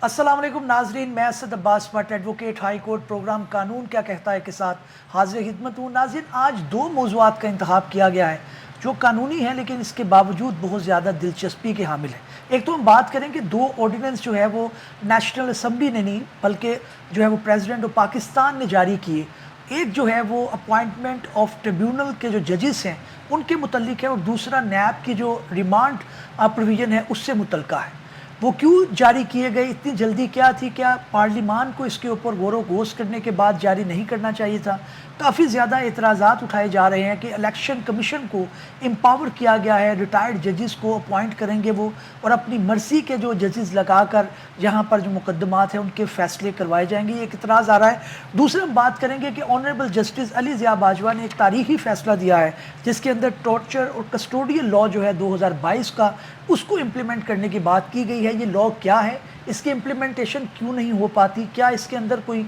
السلام علیکم ناظرین، میں Asad Abbas Butt advocate high court program قانون کیا کہتا ہے کے ساتھ حاضر خدمت ہوں۔ ناظرین، آج دو موضوعات کا انتخاب کیا گیا ہے جو قانونی ہے لیکن اس کے باوجود بہت زیادہ دلچسپی کے حامل ہے۔ ایک تو ہم بات کریں کہ دو آرڈیننس جو ہے وہ نیشنل اسمبلی نے نہیں بلکہ جو ہے وہ پریزیڈنٹ آف پاکستان نے جاری کیے۔ ایک جو ہے وہ اپوائنٹمنٹ آف ٹریبیونل کے جو ججز ہیں ان کے متعلق ہے، اور دوسرا نیب کی جو ریمانڈ پروویژن ہے اس سے متعلقہ ہے۔ وہ کیوں جاری کیے گئے، اتنی جلدی کیا تھی، کیا پارلیمان کو اس کے اوپر غور و خوض کرنے کے بعد جاری نہیں کرنا چاہیے تھا؟ کافی زیادہ اعتراضات اٹھائے جا رہے ہیں کہ الیکشن کمیشن کو امپاور کیا گیا ہے، ریٹائرڈ ججز کو اپوائنٹ کریں گے وہ، اور اپنی مرضی کے جو ججز لگا کر یہاں پر جو مقدمات ہیں ان کے فیصلے کروائے جائیں گے، یہ ایک اعتراض آ رہا ہے۔ دوسرا ہم بات کریں گے کہ آنریبل جسٹس علی ضیاء باجوہ نے ایک تاریخی فیصلہ دیا ہے جس کے اندر ٹارچر اور کسٹوڈیل لاء جو ہے 2022 کا، اس کو امپلیمنٹ کرنے کی بات کی گئی ہے۔ یہ لاء کیا ہے، اس کی امپلیمنٹیشن کیوں نہیں ہو پاتی، کیا اس کے اندر کوئی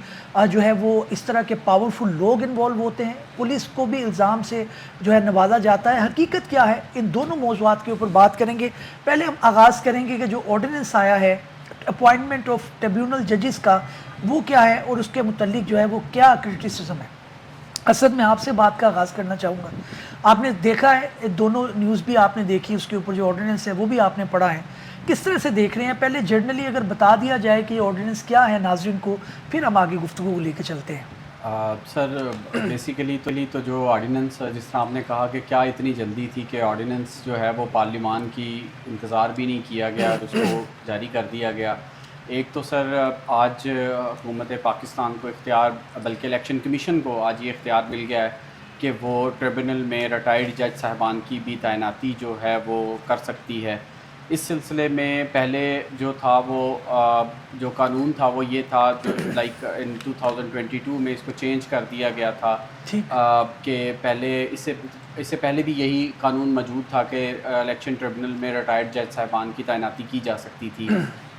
جو ہے وہ اس طرح کے پاورفل لوگ انوالو ہوتے ہیں، پولیس کو بھی الزام سے جو ہے نوازا جاتا ہے، حقیقت کیا ہے؟ ان دونوں موضوعات کے اوپر بات کریں گے۔ پہلے ہم آغاز کریں گے کہ جو آرڈیننس آیا ہے اپوائنٹمنٹ آف ٹریبیونل ججز کا، وہ کیا ہے اور اس کے متعلق جو ہے وہ کیا کرٹیسزم ہے۔ اسد، میں آپ سے بات کا آغاز کرنا چاہوں گا۔ آپ نے دیکھا ہے، دونوں نیوز بھی آپ نے دیکھی، اس کے اوپر جو آرڈیننس ہے وہ بھی آپ نے پڑھا ہے، کس طرح سے دیکھ رہے ہیں؟ پہلے جرنلی اگر بتا دیا جائے کہ یہ آرڈیننس کیا ہے ناظرین کو، پھر ہم آگے گفتگو کو لے کے چلتے ہیں۔ سر بیسیکلی تو جو آرڈیننس، جس طرح آپ نے کہا کہ کیا اتنی جلدی تھی کہ آرڈیننس جو ہے وہ پارلیمان کی انتظار بھی نہیں کیا گیا اور اس کو جاری کر دیا گیا۔ ایک تو سر آج حکومت پاکستان کو اختیار، بلکہ الیکشن کمیشن کو آج یہ اختیار مل گیا ہے کہ وہ ٹریبونل میں ریٹائرڈ جج صاحبان کی بھی تعیناتی جو ہے وہ کر سکتی ہے۔ اس سلسلے میں پہلے جو تھا وہ جو قانون تھا وہ یہ تھا جو لائک ان 2022 میں اس کو چینج کر دیا گیا تھا کہ پہلے اس سے پہلے بھی یہی قانون موجود تھا کہ الیکشن ٹریبونل میں ریٹائرڈ جج صاحبان کی تعیناتی کی جا سکتی تھی،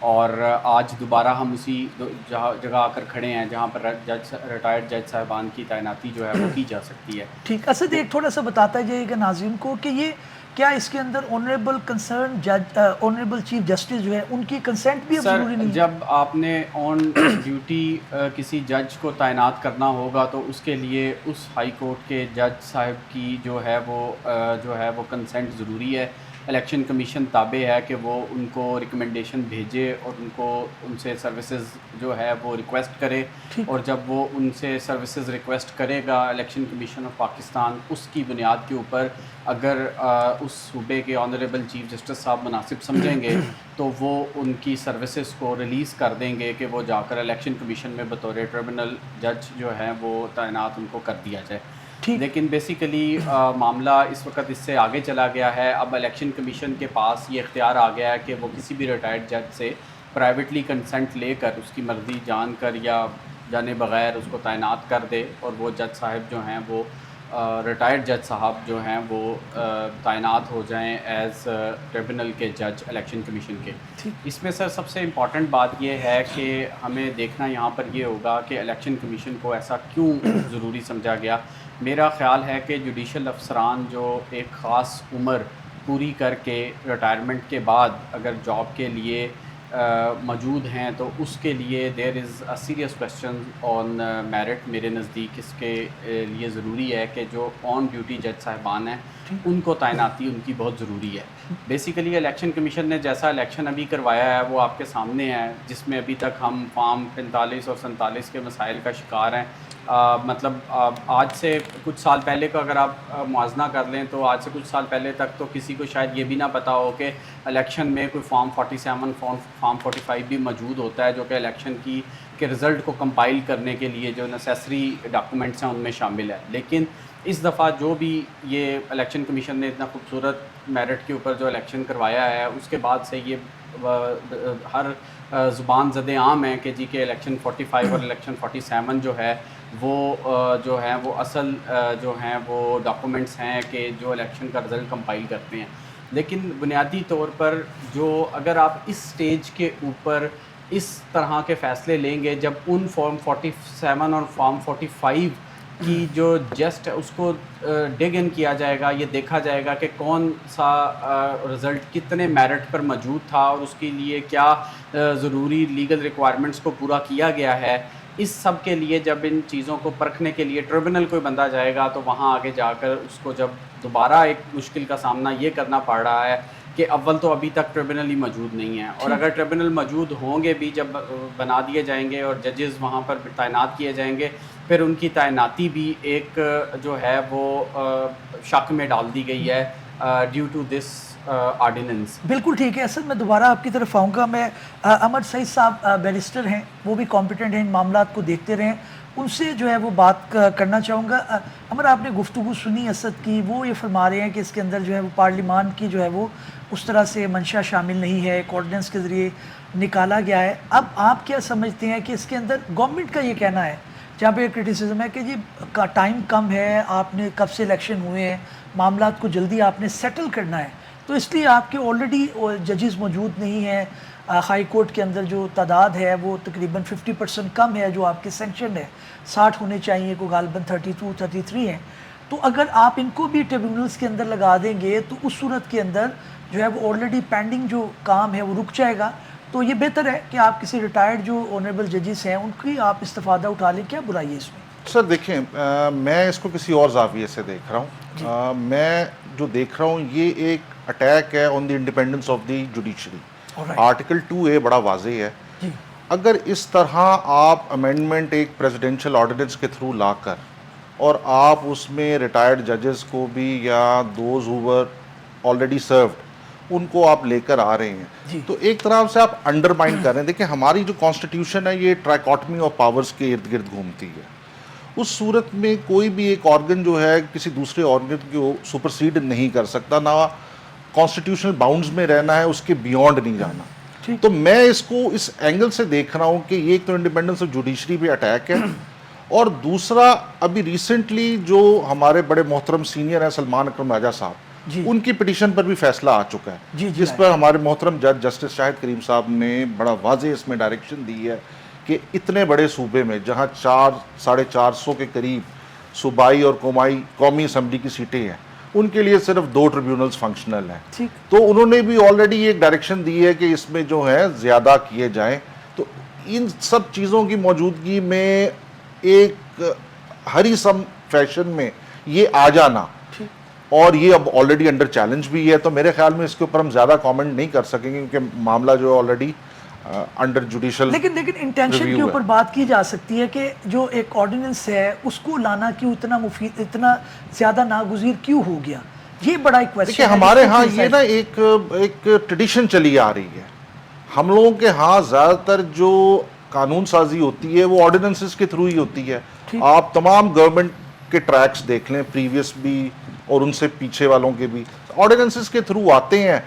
اور آج دوبارہ ہم اسی جگہ آ کر کھڑے ہیں جہاں پر ریٹائرڈ جج صاحبان کی تعیناتی جو ہے وہ کی جا سکتی ہے۔ ٹھیک، اسد ایک تھوڑا سا بتاتا جائے گا ناظرین کو کہ یہ کیا اس کے اندر آنریبل کنسرن جج، آنریبل چیف جسٹس جو ہے ان کی کنسنٹ بھی اب سر ضروری نہیں ہے؟ جب آپ نے آن ڈیوٹی کسی جج کو تعینات کرنا ہوگا تو اس کے لیے اس ہائی کورٹ کے جج صاحب کی جو ہے وہ کنسنٹ ضروری ہے۔ الیکشن کمیشن تابع ہے کہ وہ ان کو ریکمنڈیشن بھیجے اور ان سے سروسز جو ہے وہ ریکویسٹ کرے، اور جب وہ ان سے سروسز ریکویسٹ کرے گا الیکشن کمیشن آف پاکستان، اس کی بنیاد کے اوپر اگر اس صوبے کے آنریبل چیف جسٹس صاحب مناسب سمجھیں گے تو وہ ان کی سروسز کو ریلیز کر دیں گے کہ وہ جا کر الیکشن کمیشن میں بطور ٹریبونل جج جو ہیں وہ تعینات ان کو کر دیا جائے۔ لیکن بیسیکلی معاملہ اس وقت اس سے آگے چلا گیا ہے۔ اب الیکشن کمیشن کے پاس یہ اختیار آ گیا ہے کہ وہ کسی بھی ریٹائرڈ جج سے پرائیویٹلی کنسنٹ لے کر، اس کی مرضی جان کر یا جانے بغیر اس کو تعینات کر دے، اور وہ جج صاحب جو ہیں وہ ریٹائرڈ جج صاحب جو ہیں وہ تعینات ہو جائیں ایز ٹریبونل کے جج الیکشن کمیشن کے۔ اس میں سر سب سے امپورٹنٹ بات یہ ہے کہ ہمیں دیکھنا یہاں پر یہ ہوگا کہ الیکشن کمیشن کو ایسا کیوں ضروری سمجھا گیا۔ میرا خیال ہے کہ جوڈیشل افسران جو ایک خاص عمر پوری کر کے ریٹائرمنٹ کے بعد اگر جاب کے لیے موجود ہیں تو اس کے لیے there is a serious question on merit. میرے نزدیک اس کے لیے ضروری ہے کہ جو آن ڈیوٹی جج صاحبان ہیں ان کو تعیناتی ان کی بہت ضروری ہے۔ بیسیکلی الیکشن کمیشن نے جیسا الیکشن ابھی کروایا ہے وہ آپ کے سامنے ہے، جس میں ابھی تک ہم فارم 45 اور 47 کے مسائل کا شکار ہیں۔ مطلب آج سے کچھ سال پہلے کا اگر آپ موازنہ کر لیں تو آج سے کچھ سال پہلے تک تو کسی کو شاید یہ بھی نہ پتہ ہو کہ الیکشن میں کوئی فارم 47 فارم 45 بھی موجود ہوتا ہے، جو کہ الیکشن کے رزلٹ کو کمپائل کرنے کے لیے جو نیسیسری ڈاکومنٹس ہیں ان میں شامل ہے۔ لیکن اس دفعہ جو بھی یہ الیکشن کمیشن نے اتنا خوبصورت میرٹ کے اوپر جو الیکشن کروایا ہے، اس کے بعد سے یہ ہر زبان زد عام ہے کہ جی کہ الیکشن 45 اور الیکشن 47 جو ہے وہ اصل جو ہیں وہ ڈاکومنٹس ہیں کہ جو الیکشن کا رزلٹ کمپائل کرتے ہیں۔ لیکن بنیادی طور پر جو اگر آپ اس سٹیج کے اوپر اس طرح کے فیصلے لیں گے، جب ان فارم 47 اور فارم 45 کی جو جسٹ ہے اس کو ڈگ ان کیا جائے گا, یہ دیکھا جائے گا کہ کون سا رزلٹ کتنے میرٹ پر موجود تھا اور اس کے لیے کیا ضروری لیگل ریکوائرمنٹس کو پورا کیا گیا ہے. اس سب کے لیے جب ان چیزوں کو پرکھنے کے لیے ٹریبونل کوئی بندہ جائے گا تو وہاں آگے جا کر اس کو جب دوبارہ ایک مشکل کا سامنا یہ کرنا پڑ رہا ہے کہ اول تو ابھی تک ٹریبونل ہی موجود نہیں ہے, اور اگر ٹریبونل موجود ہوں گے بھی, جب بنا دیے جائیں گے اور ججز وہاں پر تعینات کیے جائیں گے, پھر ان کی تعیناتی بھی ایک جو ہے وہ شک میں ڈال دی گئی ہے ڈیو ٹو دس آرڈیننس. بالکل ٹھیک ہے. اصل میں دوبارہ آپ کی طرف آؤں گا. میں امر سعید صاحب بیرسٹر ہیں, وہ بھی کمپیٹنٹ ہیں, ان معاملات کو دیکھتے رہے ہیں, ان سے جو ہے وہ بات کرنا چاہوں گا. امر, آپ نے گفتگو سنی اسد کی, وہ یہ فرما رہے ہیں کہ اس کے اندر جو ہے وہ پارلیمان کی جو ہے وہ اس طرح سے منشا شامل نہیں ہے, ایک آرڈیننس کے ذریعے نکالا گیا ہے. اب آپ کیا سمجھتے ہیں کہ اس کے اندر گورنمنٹ کا یہ کہنا ہے, جہاں پہ کرٹیسزم ہے کہ جی ٹائم کم ہے, آپ نے کب سے الیکشن ہوئے ہیں, معاملات کو جلدی آپ نے سیٹل کرنا ہے, تو اس لیے آپ کے آلریڈی ججز موجود نہیں ہیں. ہائی کورٹ کے اندر جو تعداد ہے وہ تقریباً 50% کم ہے جو آپ کے سینکشن ہے, 60 ہونے چاہیے, کو غالباً 32 33 ہیں. تو اگر آپ ان کو بھی ٹریبیونلز کے اندر لگا دیں گے تو اس صورت کے اندر جو ہے وہ آلریڈی پینڈنگ جو کام ہے وہ رک جائے گا. تو یہ بہتر ہے کہ آپ کسی ریٹائرڈ جو آنریبل ججز ہیں ان کی آپ استفادہ اٹھا لیں. کیا برائی ہے اس میں؟ سر دیکھیں, میں اس کو کسی اور زاویے سے دیکھ رہا ہوں. میں جو دیکھ رہا ہوں یہ ایک اٹیک ہے on the independence of the judiciary. Article 2A بڑا واضح ہے. اگر اس طرح آپ امینڈمنٹ ایک پریزیڈینشل آرڈیننس کے تھرو لا کر اور آپ اس میں ریٹائرڈ ججز کو بھی یا those who were already served ان کو آپ لے کر آ رہے ہیں, تو ایک طرح سے آپ انڈرمائن کر رہے ہیں. دیکھیں ہماری جو کانسٹیٹیوشن ہے یہ ٹرائکاٹمی آف پاورز کے ارد گرد گھومتی ہے. اس صورت میں کوئی بھی ایک آرگن جو ہے کسی دوسرے آرگن کو سپرسیڈ نہیں کر سکتا, نہ کانسٹیٹیوشنل باؤنڈز میں رہنا ہے, اس کے بیونڈ نہیں جانا. تو میں اس کو اس اینگل سے دیکھ رہا ہوں کہ یہ ایک تو انڈیپینڈنس آف جوڈیشری پہ اٹیک ہے, اور دوسرا ابھی ریسنٹلی جو ہمارے بڑے محترم سینئر ہیں سلمان اکرم راجہ صاحب, ان کی پٹیشن پر بھی فیصلہ آ چکا ہے, جس پر ہمارے محترم جج جسٹس شاہد کریم صاحب نے بڑا واضح اس میں ڈائریکشن دی ہے کہ اتنے بڑے صوبے میں جہاں 400-450 کے قریب صوبائی اور قومی اسمبلی کی سیٹیں ہیں, ان کے لیے صرف 2 ٹریبیونلز فنکشنل ہیں. تو انہوں نے بھی آلریڈی ایک ڈائریکشن دی ہے کہ اس میں جو ہے زیادہ کیے جائیں. تو ان سب چیزوں کی موجودگی میں ایک ہری سم فیشن میں یہ آ جانا, اور یہ اب آلریڈی انڈر چیلنج بھی ہے, تو میرے خیال میں اس کے اوپر ہم زیادہ کامنٹ نہیں کر سکیں گے کیونکہ معاملہ جو آلریڈی انڈر جوڈیشل. لیکن انٹینشن کے اوپر بات کی جا سکتی ہے کہ جو ایک آرڈیننس ہے اس کو لانا کیوں اتنا مفید, اتنا زیادہ ناگزیر کیوں ہو گیا, یہ بڑا ایک کویسچن ہے. ہمارے ہاں یہ نا ایک ٹریڈیشن چلی آ رہی ہے. ہم لوگوں کے ہاں زیادہ تر جو قانون سازی ہوتی ہے وہ آرڈیننسز کے تھرو ہی ہوتی ہے. آپ تمام گورنمنٹ کے ٹریکس دیکھ لیں, پریویس بھی اور ان سے پیچھے والوں کے بھی آرڈیننسز کے تھرو آتے ہیں.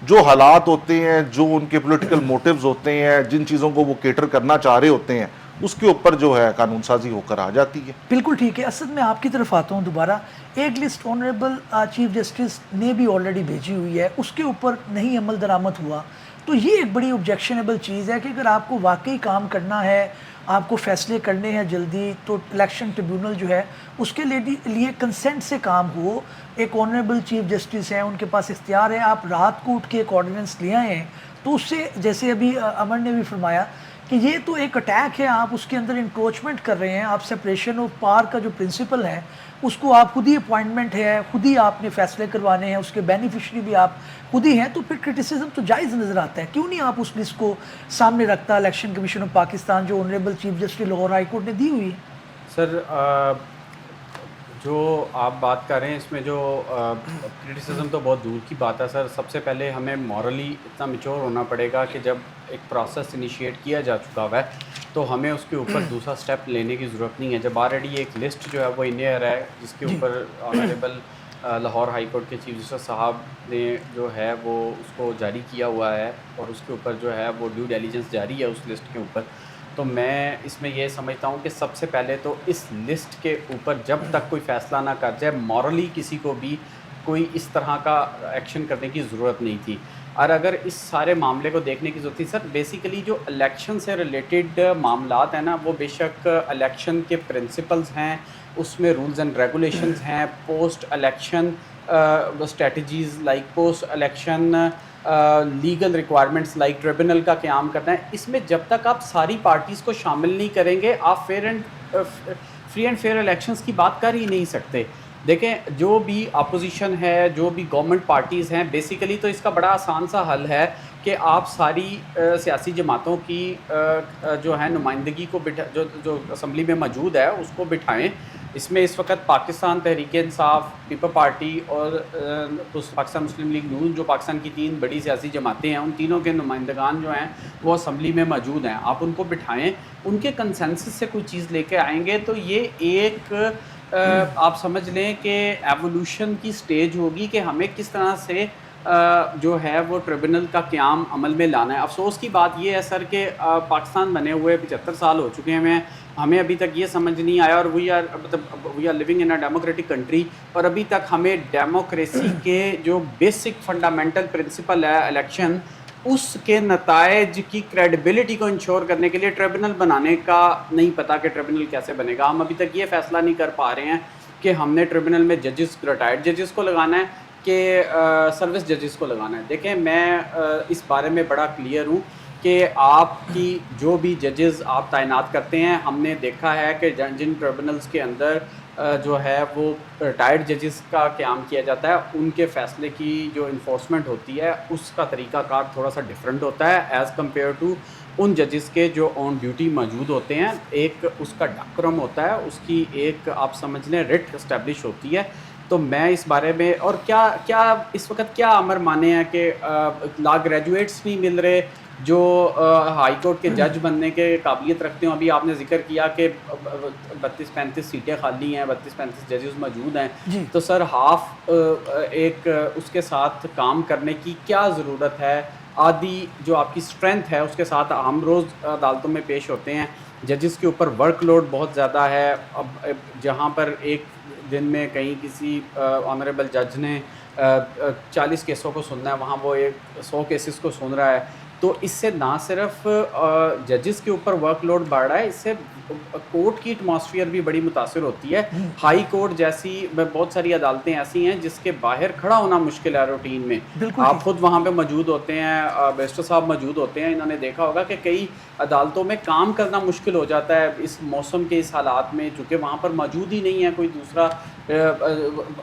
جو حالات ہوتے ہیں, جو ان کے پولیٹیکل موٹیوز ہوتے ہیں, جن چیزوں کو وہ کیٹر کرنا چاہ رہے ہوتے ہیں, اس کے اوپر جو ہے قانون سازی ہو کر آ جاتی ہے. بالکل ٹھیک ہے. اسد میں آپ کی طرف آتا ہوں دوبارہ. ایک لسٹ آنریبل چیف جسٹس نے بھی آلریڈی بھیجی ہوئی ہے, اس کے اوپر نہیں عمل درآمد ہوا. تو یہ ایک بڑی آبجیکشنیبل چیز ہے کہ اگر آپ کو واقعی کام کرنا ہے, آپ کو فیصلے کرنے ہیں جلدی, تو الیکشن ٹریبیونل جو ہے اس کے لیے کنسنٹ سے کام ہو. ایک آنریبل چیف جسٹس ہیں, ان کے پاس اختیار ہے, آپ رات کو اٹھ کے ایک آرڈیننس لے آئے ہیں, تو اس سے جیسے ابھی امر نے بھی فرمایا کہ یہ تو ایک اٹیک ہے, آپ اس کے اندر انکروچمنٹ کر رہے ہیں. آپ سپریشن آف پاور کا جو پرنسپل ہے اس کو آپ خود ہی اپوائنٹمنٹ ہے, خود ہی آپ نے فیصلے کروانے ہیں, اس کے بینیفیشری بھی آپ خود ہی ہیں. تو پھر کرٹیسزم تو جائز نظر آتا ہے. کیوں نہیں آپ اس لسٹ کو سامنے رکھتا الیکشن کمیشن آف پاکستان جو honourable chief justice Lahore high court نے دی ہوئی ہے؟ سر جو آپ بات کر رہے ہیں اس میں جو کرٹیسزم تو بہت دور کی بات ہے سر. سب سے پہلے ہمیں مورلی اتنا میچور ہونا پڑے گا کہ جب ایک پروسیس انیشیٹ کیا جا چکا ہوا ہے تو ہمیں اس کے اوپر دوسرا سٹیپ لینے کی ضرورت نہیں ہے. جب آلریڈی ایک لسٹ جو ہے وہ ان ایئر ہے, جس کے اوپر آنریبل لاہور ہائی کورٹ کے چیف جسٹس صاحب نے جو ہے وہ اس کو جاری کیا ہوا ہے, اور اس کے اوپر جو ہے وہ ڈیو ڈیلیجنس جاری ہے اس لسٹ کے اوپر. تو میں اس میں یہ سمجھتا ہوں کہ سب سے پہلے تو اس لسٹ کے اوپر جب تک کوئی فیصلہ نہ کر جائے, مورلی کسی کو بھی کوئی اس طرح کا ایکشن کرنے کی ضرورت نہیں تھی. اور اگر اس سارے معاملے کو دیکھنے کی ضرورت تھی سر، بیسیکلی جو الیکشن سے ریلیٹڈ معاملات ہیں نا، وہ بے شک الیکشن کے پرنسپلز ہیں، اس میں رولز اینڈ ریگولیشنز ہیں، post election strategies like post election legal requirements like tribunal کا قیام کرنا ہے. اس میں جب تک آپ ساری پارٹیز کو شامل نہیں کریں گے، آپ فری اینڈ فیئر الیکشنز کی بات کر ہی نہیں سکتے. دیکھیں، جو بھی اپوزیشن ہے، جو بھی گورنمنٹ پارٹیز ہیں، بیسیکلی تو اس کا بڑا آسان سا حل ہے کہ آپ ساری سیاسی جماعتوں کی جو ہے نمائندگی کو جو اسمبلی میں موجود ہے اس کو بٹھائیں. اس میں اس وقت پاکستان تحریک انصاف، پیپل پارٹی اور پاکستان مسلم لیگ نون، جو پاکستان کی 3 بڑی سیاسی جماعتیں ہیں، ان تینوں کے نمائندگان جو ہیں وہ اسمبلی میں موجود ہیں. آپ ان کو بٹھائیں، ان کے کنسنسس سے کوئی چیز لے کے آئیں گے تو یہ ایک آپ سمجھ لیں کہ ایوولوشن کی سٹیج ہوگی کہ ہمیں کس طرح سے جو ہے وہ ٹریبونل کا قیام عمل میں لانا ہے. افسوس کی بات یہ ہے سر کہ پاکستان بنے ہوئے 75 سال ہو چکے ہیں، ہمیں ابھی تک یہ سمجھ نہیں آیا، اور we are living in a democratic country, اور ابھی تک ہمیں ڈیموکریسی کے جو بیسک فنڈامنٹل پرنسپل ہے الیکشن، اس کے نتائج کی کریڈیبلٹی کو انشور کرنے کے لیے ٹریبونل بنانے کا نہیں پتا کہ ٹریبونل کیسے بنے گا. ہم ابھی تک یہ فیصلہ نہیں کر پا رہے ہیں کہ ہم نے ٹریبونل میں ججز، ریٹائرڈ ججز کو لگانا ہے کہ سروس ججز کو لگانا ہے. دیکھیں، میں اس بارے میں بڑا کلیئر ہوں کہ آپ کی جو بھی ججز آپ تعینات کرتے ہیں، ہم نے دیکھا ہے کہ جن ٹریبونلز کے اندر جو ہے وہ ریٹائرڈ ججز کا قیام کیا جاتا ہے، ان کے فیصلے کی جو انفورسمنٹ ہوتی ہے اس کا طریقہ کار تھوڑا سا ڈیفرنٹ ہوتا ہے ایز کمپیئر ٹو ان ججز کے جو آن ڈیوٹی موجود ہوتے ہیں. ایک اس کا ڈکرم ہوتا ہے، اس کی ایک آپ سمجھ لیں رٹ اسٹیبلش ہوتی ہے. تو میں اس بارے میں، اور کیا اس وقت کیا امر مانے ہیں کہ لا گریجویٹس نہیں مل رہے جو ہائی کورٹ کے جج بننے کے قابلیت رکھتے ہوں. ابھی آپ نے ذکر کیا کہ 32-35 سیٹیں خالی ہیں، 32-35 ججز موجود ہیں. تو سر ہاف ایک اس کے ساتھ کام کرنے کی کیا ضرورت ہے؟ آدھی جو آپ کی اسٹرینتھ ہے اس کے ساتھ ہم روز عدالتوں میں پیش ہوتے ہیں، ججز کے اوپر ورک لوڈ بہت زیادہ ہے. اب جہاں پر ایک دن میں کہیں کسی آنریبل جج نے 40 کیسوں کو سننا ہے، وہاں وہ 100 کیسز کو سن رہا ہے. تو اس سے نہ صرف ججز کے اوپر ورک لوڈ بڑھ رہا ہے، اس سے کورٹ کی ایٹماسفیئر بھی بڑی متاثر ہوتی ہے. ہائی کورٹ جیسی بہت ساری عدالتیں ایسی ہیں جس کے باہر کھڑا ہونا مشکل ہے روٹین میں. آپ خود وہاں پہ موجود ہوتے ہیں، بیرسٹر صاحب موجود ہوتے ہیں، انہوں نے دیکھا ہوگا کہ کئی عدالتوں میں کام کرنا مشکل ہو جاتا ہے اس موسم کے اس حالات میں، چونکہ وہاں پر موجود ہی نہیں ہے کوئی دوسرا.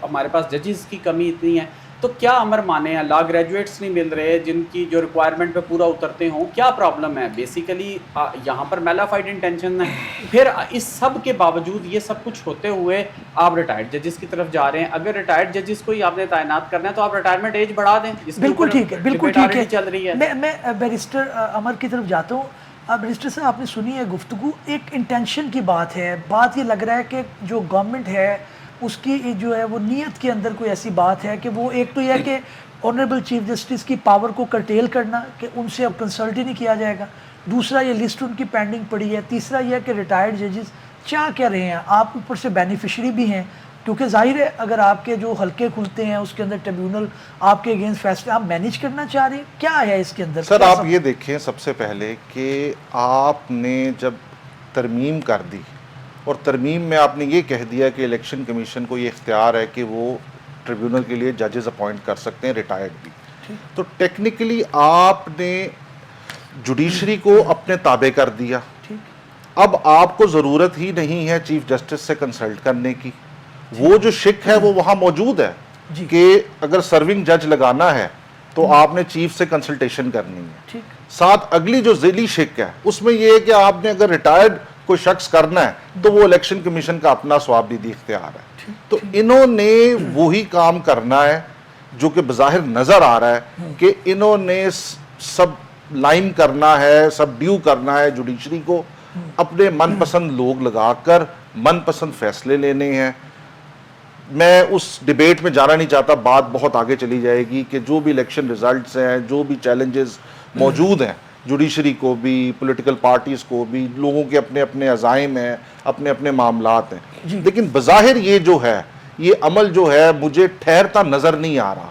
ہمارے پاس ججز کی کمی اتنی ہے. تو کیا امر مانے ہیں؟ لا گریجویٹس نہیں مل رہے جن کی جو ریکوائرمنٹ پہ پورا اترتے ہوں. کیا پرابلم ہے؟ بیسیکلی یہاں پر میلافائڈ انٹینشن ہے. پھر اس سب کے باوجود یہ سب کچھ ہوتے ہوئے آپ ریٹائرڈ ججز کی طرف جا رہے ہیں. اگر ریٹائرڈ ججز کو ہی آپ نے تعینات کرنا ہے تو آپ ریٹائرمنٹ ایج بڑھا دیں. بالکل ٹھیک ہے، بالکل ٹھیک ہے. چل رہی ہے. میں بیرسٹر عمر کی طرف جاتا ہوں. بیرسٹر صاحب، آپ نے سنی ہے گفتگو، ایک انٹینشن کی بات ہے. بات یہ لگ رہا ہے کہ جو گورنمنٹ ہے اس کی جو ہے وہ نیت کے اندر کوئی ایسی بات ہے کہ وہ ایک تو یہ ہے کہ آنریبل چیف جسٹس کی پاور کو کرٹیل کرنا، کہ ان سے اب کنسلٹ ہی نہیں کیا جائے گا. دوسرا یہ لسٹ ان کی پینڈنگ پڑی ہے. تیسرا یہ کہ ریٹائرڈ ججز چاہ کیا رہے ہیں. آپ اوپر سے بینیفیشری بھی ہیں، کیونکہ ظاہر ہے اگر آپ کے جو حلقے کھلتے ہیں اس کے اندر ٹریبیونل آپ کے اگینسٹ فیصلے آپ مینیج کرنا چاہ رہے ہیں. کیا ہے اس کے اندر؟ سر آپ یہ دیکھیں، سب سے پہلے کہ آپ نے جب ترمیم کر دی اور ترمیم میں آپ نے یہ کہہ دیا کہ الیکشن کمیشن کو یہ اختیار ہے کہ وہ ٹریبیونل کے لیے ججز اپوائنٹ کر سکتے ہیں ریٹائرڈ بھی، تو ٹیکنیکلی آپ نے جوڈیشری کو اپنے تابع کر دیا. اب آپ کو ضرورت ہی نہیں ہے چیف جسٹس سے کنسلٹ کرنے کی. وہ جو شک ہے وہ وہاں موجود ہے کہ اگر سرونگ جج لگانا ہے تو آپ نے چیف سے کنسلٹیشن کرنی ہے. ساتھ اگلی جو ذیلی شک ہے اس میں یہ ہے کہ آپ نے اگر ریٹائرڈ کوئی شخص کرنا ہے تو وہ الیکشن کمیشن کا اپنا ثوابدیدی اختیار ہے. تو انہوں نے وہی کام کرنا ہے جو کہ بظاہر نظر آ رہا ہے کہ انہوں نے سب لائن کرنا ہے، سب ڈیو کرنا ہے جوڈیشری کو، اپنے من پسند لوگ لگا کر من پسند فیصلے لینے ہیں. میں اس ڈیبیٹ میں جانا نہیں چاہتا، بات بہت آگے چلی جائے گی کہ جو بھی الیکشن ریزلٹس ہیں، جو بھی چیلنجز موجود ہیں جوڈیشری کو بھی، پولیٹیکل پارٹیز کو بھی، لوگوں کے اپنے اپنے عزائم ہیں، اپنے اپنے معاملات ہیں. لیکن بظاہر یہ جو ہے، یہ عمل جو ہے مجھے ٹھہرتا نظر نہیں آ رہا.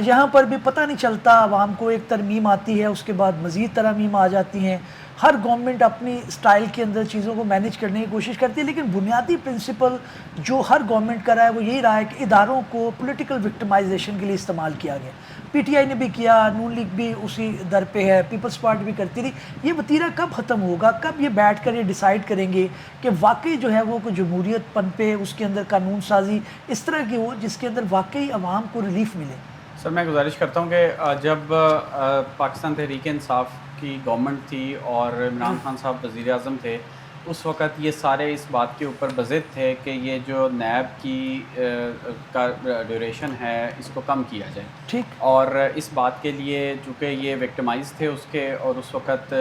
یہاں پر بھی پتہ نہیں چلتا، عوام کو ایک ترمیم آتی ہے، اس کے بعد مزید ترامیم آ جاتی ہیں. ہر گورنمنٹ اپنی سٹائل کے اندر چیزوں کو مینیج کرنے کی کوشش کرتی ہے، لیکن بنیادی پرنسپل جو ہر گورنمنٹ کا رہا ہے وہ یہی رہا ہے کہ اداروں کو پولیٹیکل وکٹمائزیشن کے لیے استعمال کیا گیا. پی ٹی آئی نے بھی کیا، نون لیگ بھی اسی در پہ ہے، پیپلز پارٹی بھی کرتی رہی. یہ وتیرہ کب ختم ہوگا؟ کب یہ بیٹھ کر یہ ڈیسائیڈ کریں گے کہ واقعی جو ہے وہ کوئی جمہوریت پن پہ، اس کے اندر قانون سازی اس طرح کی ہو جس کے اندر واقعی عوام کو ریلیف ملے؟ سر میں گزارش کرتا ہوں کہ جب پاکستان تحریک انصاف کی گورنمنٹ تھی اور عمران خان صاحب وزیر اعظم تھے، اس وقت یہ سارے اس بات کے اوپر بضد تھے کہ یہ جو نیب کی کا ڈیوریشن ہے اس کو کم کیا جائے. ٹھیک. اور اس بات کے لیے چونکہ یہ وکٹمائز تھے اس کے، اور اس وقت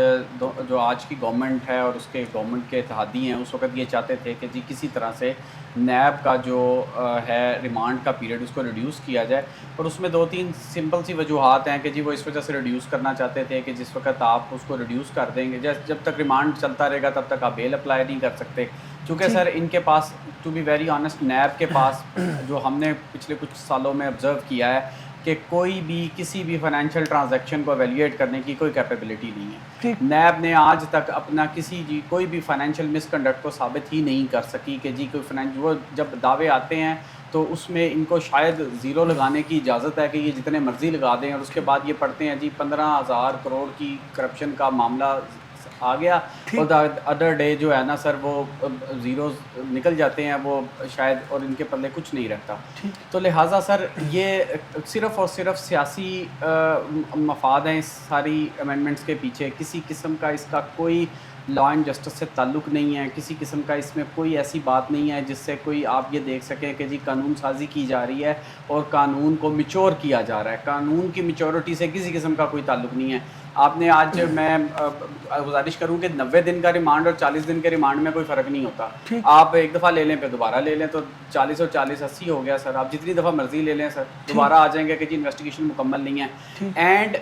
جو آج کی گورنمنٹ ہے اور اس کے گورنمنٹ کے اتحادی ہیں اس وقت یہ چاہتے تھے کہ جی کسی طرح سے نیب کا جو ہے ریمانڈ کا پیریڈ اس کو ریڈیوس کیا جائے. اور اس میں 2-3 سمپل سی وجوہات ہیں کہ جی وہ اس وجہ سے ریڈیوس کرنا چاہتے تھے کہ جس وقت آپ اس کو ریڈیوس کر دیں گے، جب تک ریمانڈ چلتا رہے گا تب تک آپ بیل اپلائی نہیں کر سکتے. چونکہ سر ان کے پاس، to be very honest, NAB کے پاس جو ہم نے پچھلے کچھ سالوں میں آبزرو کیا ہے کہ کوئی بھی کسی بھی فائنینشیل ٹرانزیکشن کو ایویلیویٹ کرنے کی کوئی کیپیبلٹی نہیں ہے. نیب نے آج تک اپنا کوئی بھی فائنینشیل مس کنڈکٹ کو ثابت ہی نہیں کر سکی کہ جی کوئی وہ جب دعوے آتے ہیں تو اس میں ان کو شاید زیرو لگانے کی اجازت ہے کہ یہ جتنے مرضی لگا دیں، اور اس کے بعد یہ پڑھتے ہیں جی 15,000 کروڑ کی کرپشن کا معاملہ آ گیا، اور ادر ڈے جو ہے نا سر وہ زیروز نکل جاتے ہیں وہ شاید، اور ان کے پلے کچھ نہیں رہتا. تو لہٰذا سر یہ صرف اور صرف سیاسی مفاد ہیں اس ساری امینڈمنٹس کے پیچھے. کسی قسم کا اس کا کوئی لا اینڈ جسٹس سے تعلق نہیں ہے، کسی قسم کا اس میں کوئی ایسی بات نہیں ہے جس سے کوئی آپ یہ دیکھ سکیں کہ جی قانون سازی کی جا رہی ہے اور قانون کو میچور کیا جا رہا ہے. قانون کی میچورٹی سے کسی قسم کا کوئی تعلق نہیں ہے. آپ نے آج، میں گزارش کروں کہ 90 دن کا ریمانڈ اور 40 دن کے ریمانڈ میں کوئی فرق نہیں ہوتا. آپ ایک دفعہ لے لیں پھر دوبارہ لے لیں تو 40 اور 40 80 ہو گیا سر. آپ جتنی دفعہ مرضی لے لیں سر، دوبارہ آ جائیں گے کہ جی انویسٹیگیشن مکمل نہیں ہے. اینڈ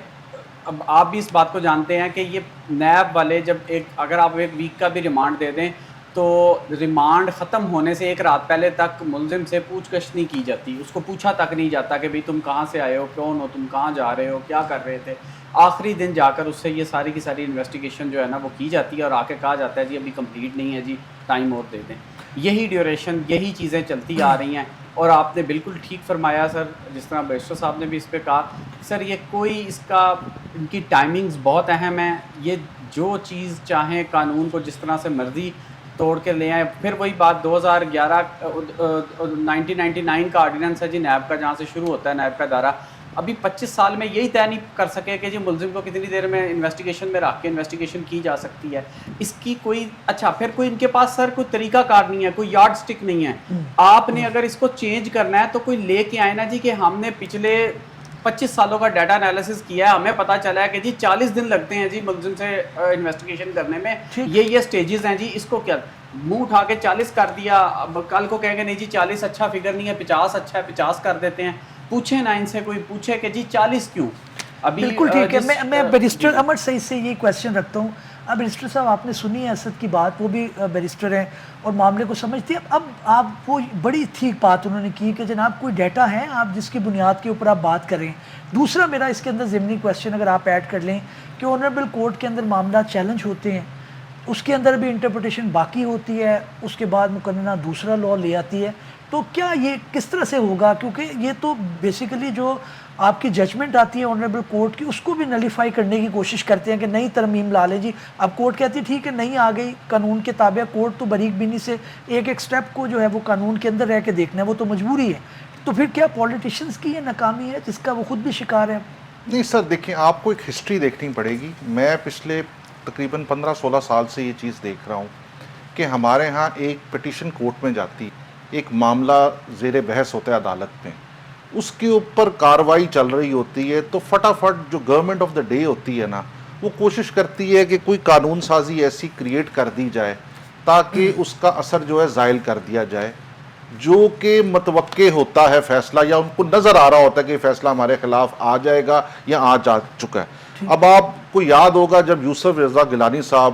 اب آپ بھی اس بات کو جانتے ہیں کہ یہ نیب والے جب اگر آپ ایک ویک کا بھی ریمانڈ دے دیں تو ریمانڈ ختم ہونے سے ایک رات پہلے تک ملزم سے پوچھ گچھ نہیں کی جاتی. اس کو پوچھا تک نہیں جاتا کہ بھئی تم کہاں سے آئے ہو، کون ہو تم، کہاں جا رہے ہو، کیا کر رہے تھے. آخری دن جا کر اس سے یہ ساری کی ساری انویسٹیگیشن جو ہے نا وہ کی جاتی ہے، اور آ کے کہا جاتا ہے جی ابھی کمپلیٹ نہیں ہے، جی ٹائم اور دے دیں. یہی ڈیوریشن، یہی چیزیں چلتی آ رہی ہیں. اور آپ نے بالکل ٹھیک فرمایا سر، جس طرح بیرسٹر صاحب نے بھی اس پہ کہا سر، یہ کوئی اس کا، ان کی ٹائمنگز بہت اہم ہیں. یہ جو چیز چاہیں قانون کو جس طرح سے مرضی توڑ کے لے آئیں. پھر وہی بات 1999 کا آرڈیننس ہے جی نیب کا، جہاں سے شروع ہوتا ہے نیب کا ادارہ. ابھی 25 سال میں یہی طے نہیں کر سکے کہ جی ملزم کو کتنی دیر میں انویسٹیگیشن میں رکھ کے انویسٹیگیشن کی جا سکتی ہے. اس کی کوئی، اچھا پھر کوئی ان کے پاس سر کوئی طریقہ کار نہیں ہے، کوئی یارڈ سٹک نہیں ہے. آپ نے اگر اس کو چینج کرنا ہے تو کوئی لے کے آئے نا جی کہ ہم نے پچھلے 25 سالوں کا ڈیٹا انالیسس کیا ہے، ہمیں پتہ چلا ہے کہ جی 40 دن لگتے ہیں جی ملزم سے انویسٹیگیشن کرنے میں، یہ سٹیجز ہیں جی. اس کو کیا منہ اٹھا کے 40 کر دیا، اب کل کو کہیں گے نہیں جی 40 اچھا فگر نہیں ہے، 50 اچھا ہے، 50 کر دیتے ہیں. پوچھیں نا ان سے، کوئی پوچھے کہ جی 40 کیوں. ابھی بالکل ٹھیک ہے. میں بیرسٹر امر سعید سے یہ کویسچن رکھتا ہوں. اب بیرسٹر صاحب آپ نے سنی ہے اسد کی بات، وہ بھی بیرسٹر ہیں اور معاملے کو سمجھتی ہیں. اب آپ وہ بڑی ٹھیک بات انہوں نے کی کہ جناب کوئی ڈیٹا ہے آپ جس کی بنیاد کے اوپر آپ بات کریں. دوسرا میرا اس کے اندر ضمنی کویسچن اگر آپ ایڈ کر لیں کہ آنریبل کورٹ کے اندر معاملات چیلنج ہوتے ہیں، اس کے اندر بھی انٹرپریٹیشن باقی ہوتی ہے، اس کے بعد مقننہ دوسرا لاء لے آتی ہے، تو کیا یہ کس طرح سے ہوگا؟ کیونکہ یہ تو بیسیکلی جو آپ کی ججمنٹ آتی ہے آنریبل کورٹ کی، اس کو بھی نلیفائی کرنے کی کوشش کرتے ہیں کہ نئی ترمیم لا لیں جی. اب کورٹ کہتی ہے ٹھیک ہے نہیں آ گئی قانون کے تابع، کورٹ تو باریک بینی سے ایک سٹیپ کو جو ہے وہ قانون کے اندر رہ کے دیکھنا ہے، وہ تو مجبوری ہے. تو پھر کیا پولیٹیشنز کی یہ ناکامی ہے جس کا وہ خود بھی شکار ہے؟ نہیں سر، دیکھیں آپ کو ایک ہسٹری دیکھنی پڑے گی. میں پچھلے تقریباً 15-16 سال سے یہ چیز دیکھ رہا ہوں کہ ہمارے ہاں ایک پٹیشن کورٹ میں جاتی، ایک معاملہ زیر بحث ہوتا ہے عدالت میں، اس کے اوپر کاروائی چل رہی ہوتی ہے، تو فٹافٹ جو گورنمنٹ آف دا ڈے ہوتی ہے نا، وہ کوشش کرتی ہے کہ کوئی قانون سازی ایسی کریٹ کر دی جائے تاکہ اس کا اثر جو ہے زائل کر دیا جائے، جو کہ متوقع ہوتا ہے فیصلہ، یا ان کو نظر آ رہا ہوتا ہے کہ فیصلہ ہمارے خلاف آ جائے گا یا آ جا چکا ہے. اب آپ کو یاد ہوگا جب یوسف رضا گیلانی صاحب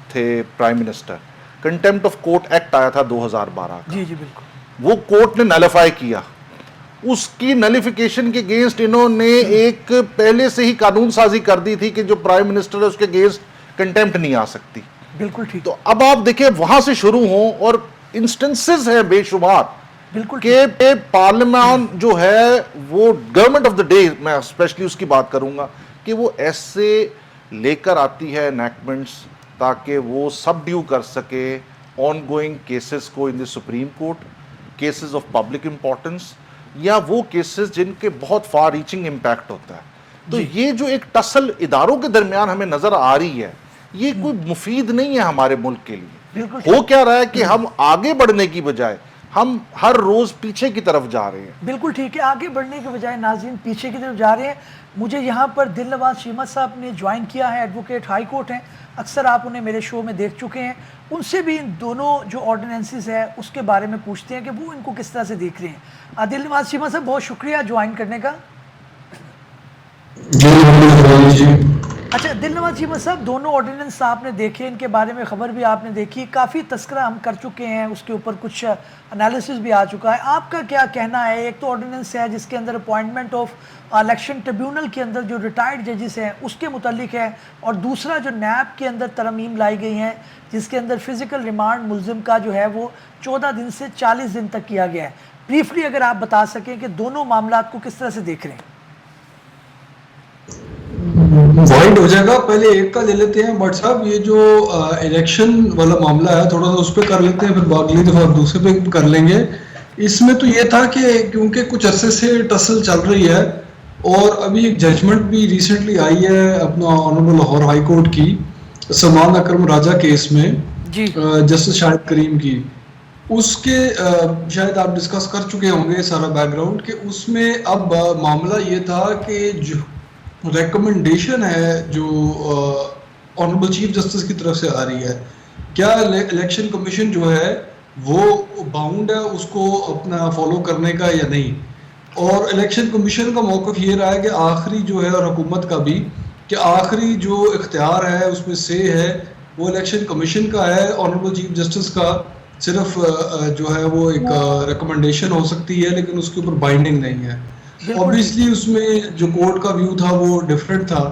تھے prime minister, contempt of court act آیا تھا 2012 کا. جی جی بالکل. وہ کورٹ نے نلیفائی کیا اس کی نلیفیکیشن کے اگینسٹ انہوں نے ایک پہلے سے ہی قانون سازی کر دی تھی کہ جو پرائم منسٹر ہے اس کے اگینسٹ کنٹیمپٹ نہیں آ سکتی. بالکل ٹھیک. تو اب آپ دیکھیں وہاں سے شروع ہوں, اور انسٹنسز ہیں بے شمار بالکل کہ پارلیمان جو ہے وہ گورنمنٹ آف دا ڈے, میں اسپیشلی اس کی بات کروں گا, کہ وہ ایسے لے کر آتی ہے انیکٹمنٹس تاکہ وہ سب ڈیو کر سکے آن گوئنگ کیسز کو in the supreme court, cases of public importance, یا وہ کیسز جن کے بہت فار ریچنگ امپیکٹ ہوتا ہے. تو یہ جو ایک ٹسل اداروں کے درمیان ہمیں نظر آ رہی ہے, یہ کوئی مفید نہیں ہے ہمارے ملک کے لیے. ہو کیا رہا ہے کہ ہم آگے بڑھنے کی بجائے ہم ہر روز پیچھے کی طرف جا رہے ہیں. بالکل ٹھیک ہے, آگے بڑھنے کے بجائے ناظرین پیچھے کی طرف جا رہے ہیں. مجھے یہاں پر دل نواز شیمت صاحب نے جوائن کیا ہے, ایڈوکیٹ ہائی کورٹ ہیں, اکثر آپ انہیں میرے شو میں دیکھ چکے ہیں. ان سے بھی ان دونوں جو آرڈیننسز ہے اس کے بارے میں پوچھتے ہیں کہ وہ ان کو کس طرح سے دیکھ رہے ہیں. دل نواز شیمت صاحب بہت شکریہ جوائن کرنے کا. اچھا دل نواز شیمت صاحب, دونوں آرڈیننس آپ نے دیکھے, ان کے بارے میں خبر بھی آپ نے دیکھی, کافی تذکرہ ہم کر چکے ہیں, اس کے اوپر کچھ انالیسس بھی آ چکا ہے. آپ کا کیا کہنا ہے؟ ایک تو آرڈیننس ہے جس کے اندر اپوائنٹمنٹ آف الیکشن ٹریبیونل کے اندر جو ریٹائرڈ ججز ہیں اس کے متعلق ہے, اور دوسرا جو نیب کے اندر ترمیم لائی گئی ہیں جس کے اندر فزیکل ریمانڈ ملزم کا جو ہے وہ 14 دن سے 40 دن تک کیا گیا ہے. بریفلی اگر آپ بتا سکیں کہ دونوں معاملات کو کس طرح سے دیکھ رہے ہیں. وائڈ ہو جائے گا, پہلے ایک کا لے لیتے ہیں. بٹ صاحب یہ جو الیکشن والا معاملہ ہے تھوڑا سا اس پہ کر لیتے ہیں, پھر اگلی دفعہ دوسرے پہ کر لیں گے. اس میں تو یہ تھا کہ کیونکہ کچھ عرصے سے ٹسل چل رہی ہے, اور ابھی ایک ججمنٹ بھی ریسنٹلی آئی ہے اپنا آنریبل لاہور ہائی کورٹ کی سلمان اکرم راجہ کیس میں, جسٹس شاہد کریم کی, اس کے شاید آپ ڈسکس کر چکے ہوں گے سارا بیک گراؤنڈ, کہ اس میں اب معاملہ یہ تھا کہ جو ریکمنڈیشن ہے جو آنریبل چیف جسٹس کی طرف سے آ رہی ہے, کیا الیکشن کمیشن جو ہے وہ باؤنڈ ہے اس کو اپنا فالو کرنے کا یا نہیں. اور الیکشن کمیشن کا موقف یہ رہا ہے کہ آخری جو ہے, اور حکومت کا بھی, کہ آخری جو اختیار ہے اس میں سے ہے وہ الیکشن کمیشن کا ہے. آنریبل چیف جسٹس کا صرف جو ہے وہ ایک ریکمنڈیشن ہو سکتی ہے لیکن اس کے اوپر بائنڈنگ نہیں ہے. اوبیسلی اس میں جو کورٹ کا ویو تھا وہ ڈفرینٹ تھا.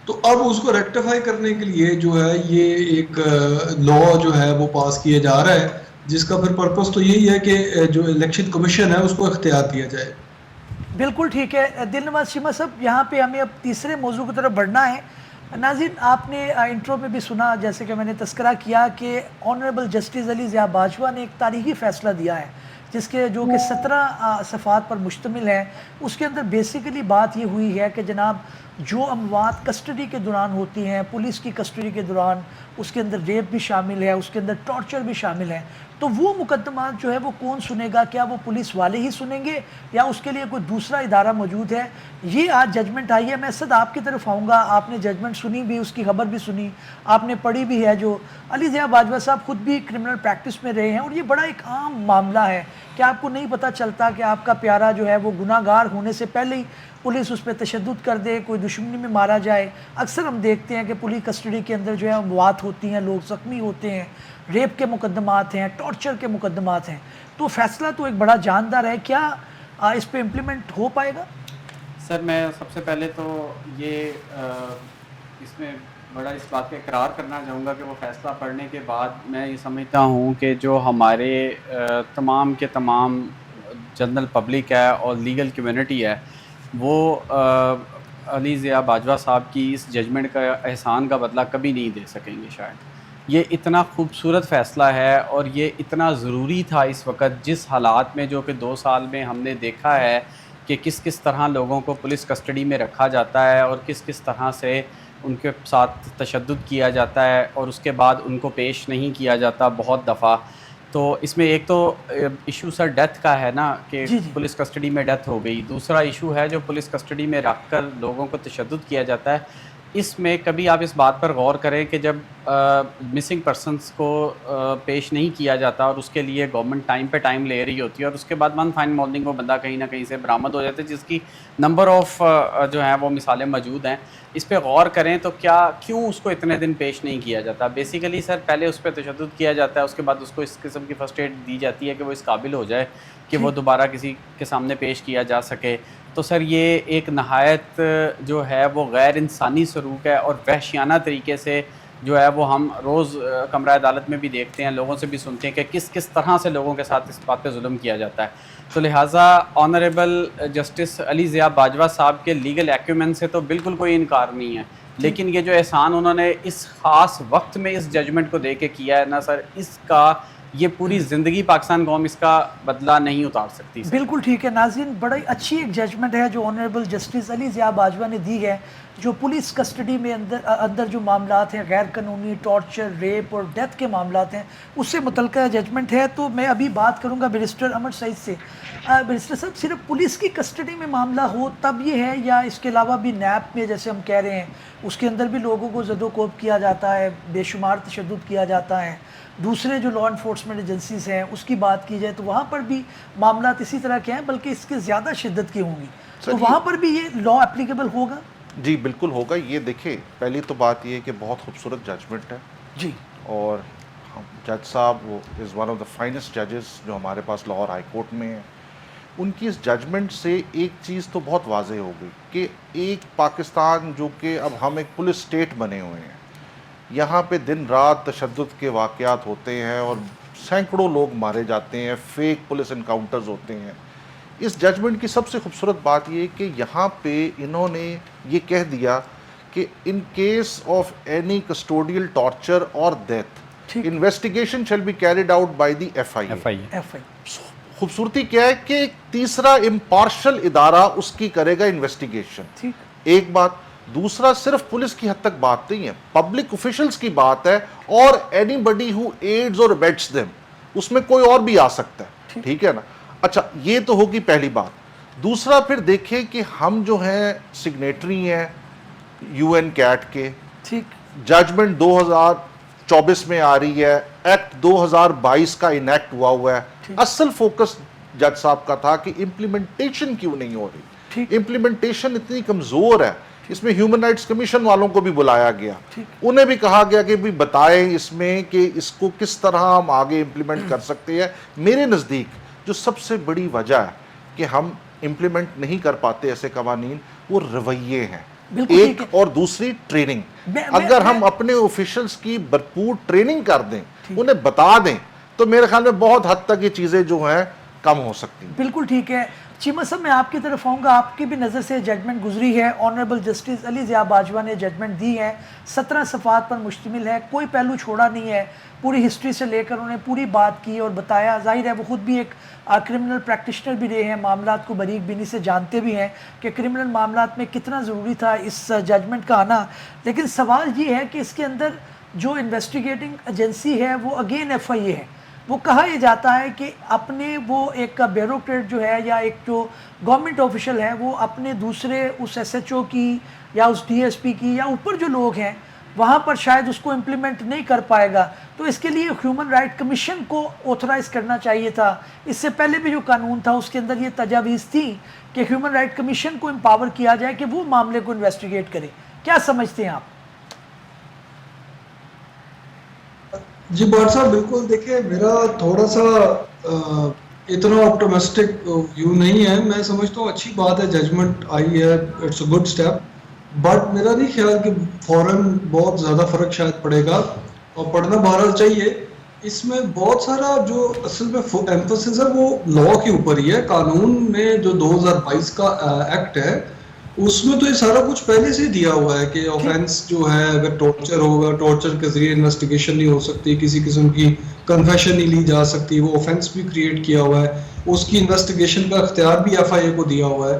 تو اب اس کو ریکٹیفائی کرنے کے لیے جو ہے یہ ایک لا جو ہے وہ پاس کیا جا رہا ہے, جس کا پھر پرپس تو یہی ہے کہ جو الیکشن کمیشن ہے اس کو اختیار دیا جائے. بالکل ٹھیک ہے. دل نواز شیمت صاحب, یہاں پہ ہمیں اب تیسرے موضوع کی طرف بڑھنا ہے. ناظرین آپ نے انٹرو میں بھی سنا, جیسے کہ میں نے تذکرہ کیا, کہ آنریبل جسٹس علی ضیاء باجوہ نے ایک تاریخی فیصلہ دیا ہے جس کے جو کہ 17 صفحات پر مشتمل ہے. اس کے اندر بیسیکلی بات یہ ہوئی ہے کہ جناب جو اموات کسٹڈی کے دوران ہوتی ہیں, پولیس کی کسٹڈی کے دوران, اس کے اندر ریپ بھی شامل ہے, اس کے اندر ٹارچر بھی شامل ہے, تو وہ مقدمات جو ہے وہ کون سنے گا؟ کیا وہ پولیس والے ہی سنیں گے یا اس کے لیے کوئی دوسرا ادارہ موجود ہے؟ یہ آج ججمنٹ آئی ہے. میں صد آپ کی طرف آؤں گا, آپ نے ججمنٹ سنی بھی, اس کی خبر بھی سنی, آپ نے پڑھی بھی ہے. جو علی ضیاء باجوہ صاحب خود بھی کرمنل پریکٹس میں رہے ہیں, اور یہ بڑا ایک عام معاملہ ہے کہ آپ کو نہیں پتہ چلتا کہ آپ کا پیارا جو ہے وہ گناہ گار ہونے سے پہلے ہی پولیس اس پہ تشدد کر دے, کوئی دشمنی میں مارا جائے. اکثر ہم دیکھتے ہیں کہ پولیس کسٹڈی کے اندر جو ہے اموات ہوتی ہیں, لوگ زخمی ہوتے ہیں, ریپ کے مقدمات ہیں, ٹارچر کے مقدمات ہیں. تو فیصلہ تو ایک بڑا جاندار ہے, کیا اس پہ امپلیمنٹ ہو پائے گا؟ سر میں سب سے پہلے تو یہ اس میں بڑا اس بات کا اقرار کرنا چاہوں گا کہ وہ فیصلہ پڑھنے کے بعد میں یہ سمجھتا ہوں کہ جو ہمارے تمام کے تمام جنرل پبلک ہے اور لیگل کمیونٹی ہے وہ علی ضیاء باجوہ صاحب کی اس ججمنٹ کا احسان کا بدلہ کبھی نہیں دے سکیں گے. شاید یہ اتنا خوبصورت فیصلہ ہے اور یہ اتنا ضروری تھا اس وقت, جس حالات میں جو کہ 2 سال میں ہم نے دیکھا ہے کہ کس طرح لوگوں کو پولیس کسٹڈی میں رکھا جاتا ہے اور کس طرح سے ان کے ساتھ تشدد کیا جاتا ہے اور اس کے بعد ان کو پیش نہیں کیا جاتا بہت دفعہ. تو اس میں ایک تو ایشو سر ڈیتھ کا ہے نا کہ پولیس کسٹڈی میں ڈیتھ ہو گئی, دوسرا ایشو ہے جو پولیس کسٹڈی میں رکھ کر لوگوں کو تشدد کیا جاتا ہے. اس میں کبھی آپ اس بات پر غور کریں کہ جب مسنگ پرسنس کو پیش نہیں کیا جاتا اور اس کے لیے گورنمنٹ ٹائم پہ ٹائم لے رہی ہوتی ہے اور اس کے بعد ون فائن مارننگ وہ بندہ کہیں نہ کہیں سے برآمد ہو جاتا ہے، جس کی نمبر آف جو ہیں وہ مثالیں موجود ہیں. اس پہ غور کریں تو کیوں اس کو اتنے دن پیش نہیں کیا جاتا؟ بیسیکلی سر پہلے اس پہ تشدد کیا جاتا ہے، اس کے بعد اس کو اس قسم کی فرسٹ ایڈ دی جاتی ہے کہ وہ اس قابل ہو جائے کہ وہ دوبارہ کسی کے سامنے پیش کیا جا سکے. تو سر یہ ایک نہایت جو ہے وہ غیر انسانی سلوک ہے اور وحشیانہ طریقے سے جو ہے وہ ہم روز کمرہ عدالت میں بھی دیکھتے ہیں، لوگوں سے بھی سنتے ہیں کہ کس طرح سے لوگوں کے ساتھ اس بات پہ ظلم کیا جاتا ہے. تو لہٰذا آنریبل جسٹس علی ضیاء باجوہ صاحب کے لیگل ایکومن سے تو بالکل کوئی انکار نہیں ہے، لیکن یہ جو احسان انہوں نے اس خاص وقت میں اس ججمنٹ کو دے کے کیا ہے نا سر، اس کا یہ پوری زندگی پاکستان قوم اس کا بدلہ نہیں اتار سکتی. بالکل ٹھیک ہے ناظرین، بڑی اچھی ایک ججمنٹ ہے جو آنریبل جسٹس علی ضیاء باجوہ نے دی ہے، جو پولیس کسٹڈی میں اندر جو معاملات ہیں، غیر قانونی ٹارچر، ریپ اور ڈیتھ کے معاملات ہیں، اس سے متعلقہ ججمنٹ ہے. تو میں ابھی بات کروں گا بیرسٹر امر سعید سے. بیرسٹر صاحب، صرف پولیس کی کسٹڈی میں معاملہ ہو تب یہ ہے، یا اس کے علاوہ بھی نیب میں جیسے ہم کہہ رہے ہیں اس کے اندر بھی لوگوں کو زد و کوب کیا جاتا ہے، بے شمار تشدد کیا جاتا ہے، دوسرے جو لا انفورسمنٹ ایجنسیز ہیں اس کی بات کی جائے تو وہاں پر بھی معاملات اسی طرح کے ہیں، بلکہ اس کے زیادہ شدت کی ہوں گی، تو وہاں پر بھی یہ لا اپلیکیبل ہوگا؟ جی بالکل ہوگا. یہ دیکھیں، پہلی تو بات یہ ہے کہ بہت خوبصورت ججمنٹ ہے جی، اور جج صاحب وہ is one of the finest ججز جو ہمارے پاس لاہور ہائی کورٹ میں ہیں. ان کی اس ججمنٹ سے ایک چیز تو بہت واضح ہو گئی کہ ایک پاکستان جو کہ اب ہم ایک پولیس اسٹیٹ بنے ہوئے ہیں، یہاں پہ دن رات تشدد کے واقعات ہوتے ہیں اور سینکڑوں لوگ مارے جاتے ہیں، فیک پولیس انکاؤنٹرز ہوتے ہیں. اس ججمنٹ کی سب سے خوبصورت بات یہ کہ یہاں پہ انہوں نے یہ کہہ دیا کہ in case of any custodial torture اور death investigation shall be carried out by the F I A. خوبصورتی کیا ہے کہ ایک تیسرا امپارشل ادارہ اس کی کرے گا انویسٹیگیشن. ایک بات. دوسرا، صرف پولیس کی حد تک بات نہیں ہے، پبلک آفیشلز کی بات ہے، اور اینی بڈی ہو ایڈز اور ابیٹس دیم، اس میں کوئی اور بھی آ سکتا ہے. ٹھیک ہے نا؟ اچھا، یہ تو ہوگی پہلی بات. دوسرا، پھر دیکھیں کہ ہم جو ہیں سگنیٹری ہیں یو این کیٹ کے. ججمنٹ 2024 میں آ رہی ہے، ایکٹ 2022 کا انیکٹ ہوا ہے. اصل فوکس جج صاحب کا تھا کہ امپلیمنٹیشن کیوں نہیں ہو رہی. امپلیمنٹیشن اتنی کمزور ہے. اس میں ہیومن رائٹس کمیشن والوں کو بھی بلایا گیا، انہیں بھی کہا گیا کہ بھی بتائیں اس میں کہ اس کو کس طرح ہم آگے امپلیمنٹ کر سکتے ہیں. میرے نزدیک جو سب سے بڑی وجہ ہے کہ ہم امپلیمنٹ نہیں کر پاتے ایسے قوانین، وہ رویے ہیں. ایک اور دوسری ٹریننگ. اگر ہم اپنے آفیشلز کی بھرپور ٹریننگ کر دیں، انہیں بتا دیں، تو میرے خیال میں بہت حد تک یہ چیزیں جو ہیں کم ہو سکتی ہیں. بالکل ٹھیک ہے. چیمہ صاحب، میں آپ کی طرف آؤں گا. آپ کی بھی نظر سے ججمنٹ گزری ہے، آنریبل جسٹس علی ضیاء باجوہ نے ججمنٹ دی ہے، 17 صفحات پر مشتمل ہے، کوئی پہلو چھوڑا نہیں ہے، پوری ہسٹری سے لے کر انہوں نے پوری بات کی اور بتایا. ظاہر ہے وہ خود بھی ایک کرمنل پریکٹیشنر بھی رہے ہیں، معاملات کو باریک بینی سے جانتے بھی ہیں کہ کرمنل معاملات میں کتنا ضروری تھا اس ججمنٹ کا آنا. لیکن سوال یہ ہے کہ اس کے اندر جو انویسٹیگیٹنگ ایجنسی ہے وہ اگین ایف آئی اے ہے. وہ کہا یہ جاتا ہے کہ اپنے وہ ایک بیوروکریٹ جو ہے یا ایک جو گورنمنٹ آفیشل ہے وہ اپنے دوسرے اس ایس ایچ او کی یا اس ڈی ایس پی کی یا اوپر جو لوگ ہیں وہاں پر شاید اس کو امپلیمنٹ نہیں کر پائے گا. تو اس کے لیے ہیومن رائٹ کمیشن کو آتھورائز کرنا چاہیے تھا. اس سے پہلے بھی جو قانون تھا اس کے اندر یہ تجاویز تھی کہ ہیومن رائٹ کمیشن کو امپاور کیا جائے کہ وہ معاملے کو انویسٹیگیٹ کرے. کیا سمجھتے ہیں آپ؟ جی بٹ صاحب، بالکل. دیکھیں، میرا تھوڑا سا اتنا آپٹمسٹک ویو نہیں ہے. میں سمجھتا ہوں اچھی بات ہے، ججمنٹ آئی ہے، it's a good step. But میرا نہیں خیال کہ فوراً بہت زیادہ فرق شاید پڑے گا، اور پڑھنا بہرحال چاہیے. اس میں بہت سارا جو اصل میں ایمفسس ہے وہ لا کے اوپر ہی ہے. قانون میں جو 2022 کا ایکٹ ہے اس میں تو یہ سارا کچھ پہلے سے دیا ہوا ہے کہ آفینس جو ہے اگر ٹارچر ہوگا، ٹارچر کے ذریعے انویسٹیگیشن نہیں ہو سکتی، کسی قسم کی کنفیشن نہیں لی جا سکتی، وہ آفینس بھی کریٹ کیا ہوا ہے. اس کی انویسٹیگیشن کا اختیار بھی ایف آئی اے کو دیا ہوا ہے.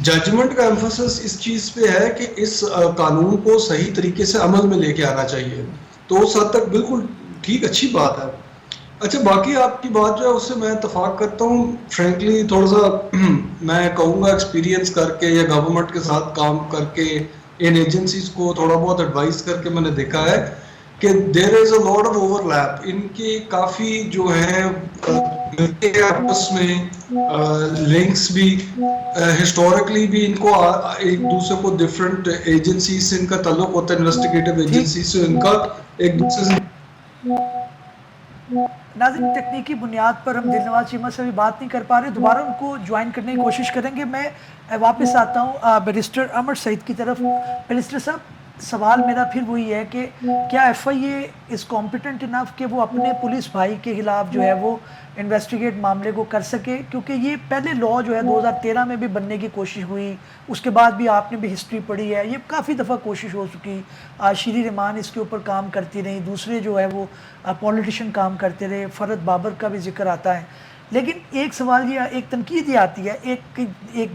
ججمنٹ کا ایمفسس اس چیز پہ ہے کہ اس قانون کو صحیح طریقے سے عمل میں لے کے آنا چاہیے. تو اس حد تک بالکل ٹھیک، اچھی بات ہے. اچھا، باقی آپ کی بات جو ہے اس سے میں اتفاق کرتا ہوں. فرینکلی تھوڑا سا میں کہوں گا ایکسپیرینس کر کے یا گورنمنٹ کے ساتھ کام کر کے ان ایجنسیز کو تھوڑا بہت ایڈوائز کر کے میں نے دیکھا ہے کہ دیر is a lot of over لیپ. ان کی کافی جو ہے ملتے ہیں آپس میں لنکس بھی, ہسٹوریکلی بھی ان کو ایک دوسرے کو ڈفرینٹ ایجنسی سے ان کا تعلق ہوتا ہے, انویسٹیگیٹو ایجنسی سے ان کا ایک دوسرے سے. ناظرین تکنیکی بنیاد پر ہم دل نواز چیمہ سے بھی بات نہیں کر پا رہے, دوبارہ ان کو جوائن کرنے کی کوشش کریں گے. میں واپس آتا ہوں بیرسٹر امر سعید کی طرف. بیرسٹر صاحب سوال میرا پھر وہی ہے کہ کیا F I a is competent enough کہ وہ اپنے پولیس بھائی کے خلاف جو ہے وہ انویسٹیگیٹ معاملے کو کر سکے, کیونکہ یہ پہلے لا جو ہے 2013 میں بھی بننے کی کوشش ہوئی, اس کے بعد بھی آپ نے بھی ہسٹری پڑھی ہے, یہ کافی دفعہ کوشش ہو چکی, شیری رحمان اس کے اوپر کام کرتی رہی, دوسرے جو ہے وہ پولیٹیشین کام کرتے رہے, فرد بابر کا بھی ذکر آتا ہے. لیکن ایک سوال یہ, ایک تنقید یہ آتی ہے, ایک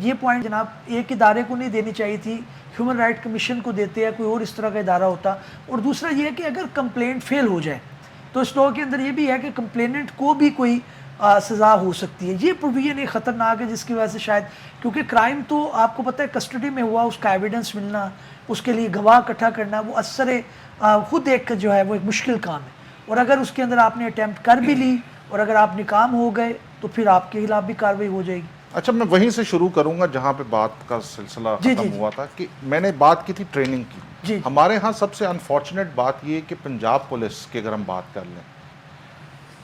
یہ پوائنٹ جناب ایک ادارے کو نہیں دینی چاہیے تھی, ہیومن رائٹ کمیشن کو دیتے ہیں, کوئی اور اس طرح کا ادارہ ہوتا. اور دوسرا یہ ہے کہ اگر کمپلینٹ فیل ہو جائے تو اس لاء کے اندر یہ بھی ہے کہ کمپلیننٹ کو بھی کوئی سزا ہو سکتی ہے. یہ پروویژن ایک خطرناک ہے جس کی وجہ سے شاید, کیونکہ کرائم تو آپ کو پتہ ہے کسٹڈی میں ہوا, اس کا ایویڈنس ملنا, اس کے لیے گواہ اکٹھا کرنا, وہ اثر خود ایک جو ہے وہ ایک مشکل کام ہے. اور اگر اس کے اندر آپ نے اٹیمپٹ کر بھی لی اور اگر آپ ناکام ہو گئے تو پھر آپ کے خلاف بھی کارروائی ہو جائے گی. اچھا میں وہیں سے شروع کروں گا جہاں پہ بات کا سلسلہ ختم ہوا تھا, کہ میں نے بات کی تھی ٹریننگ کی. ہمارے ہاں سب سے انفارچونیٹ بات یہ کہ پنجاب پولیس کی اگر ہم بات کر لیں,